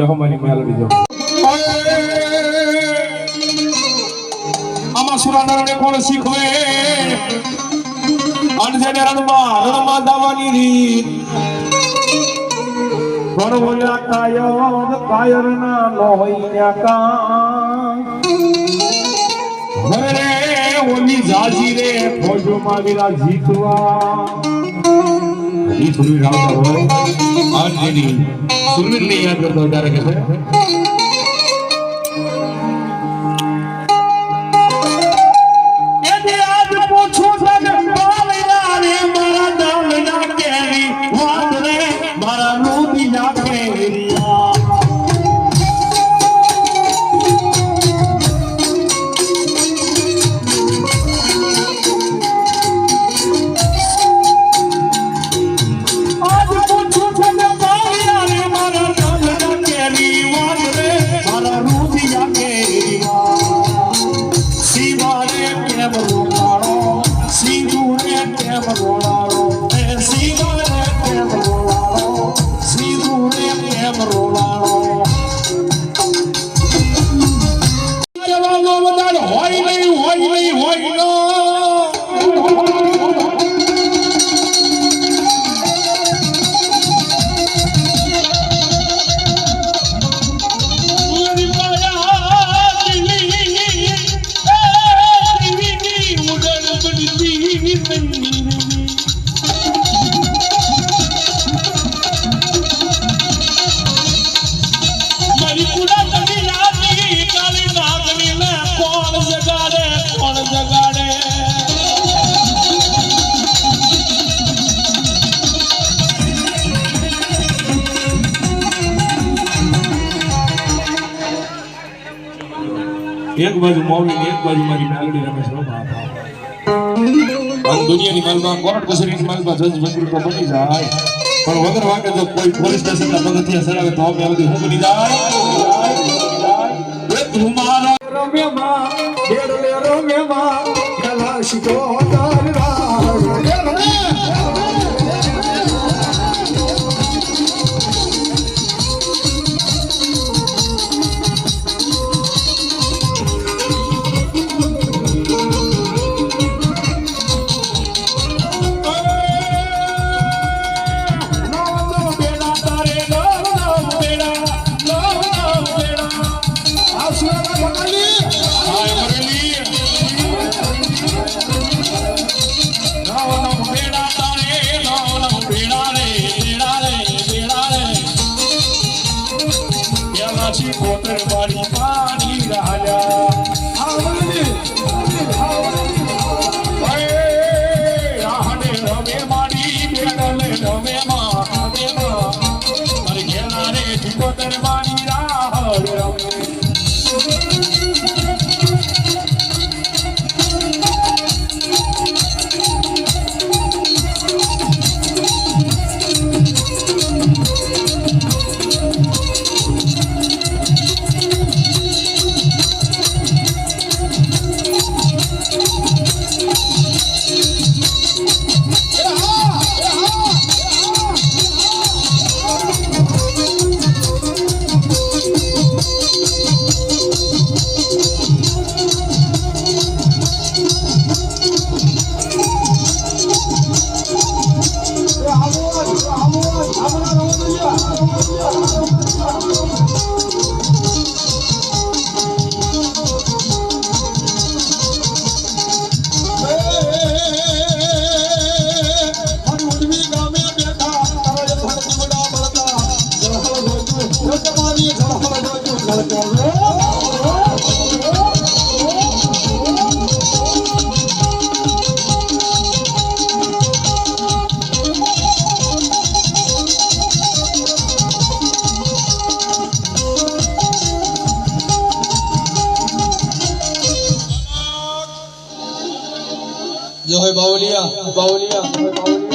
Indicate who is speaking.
Speaker 1: હમારી મેલડી જો આમાં સુરાનરને કોણ શીખવે અનજને રણમાં દાવાની રીત કોણ બોલ્યા કાયર ના નો હોય કા હરે ઓલી જાજી રે ફોજો માવીરા જીતવા ઈ સુરી રાવતા હોય અનજની સુરવીર ને યાદ કરતો ત્યારે કે છે એથી આજ પૂછું તને પાલયા રે મારા દામના કેરી વાત રે મારા રૂપિયા કેરિયા એક બાજુ મોવી એક બાજુ મારી મેલડી રમે છે આ દુનિયાની માલમાં કોર્ટ કચેરીની માલમાં જજ વકીલ તો બની જાય પણ વગર વાગે જો કોઈ પોલીસ સ્ટેશનના પગથિયા સરાવે તો અમે બધી હું બની જાય એ તુમારો રમેમાં ડેડલે રમેમાં ખેલા શીખો તારા
Speaker 2: જો હોય બાવલિયા બાવલિયા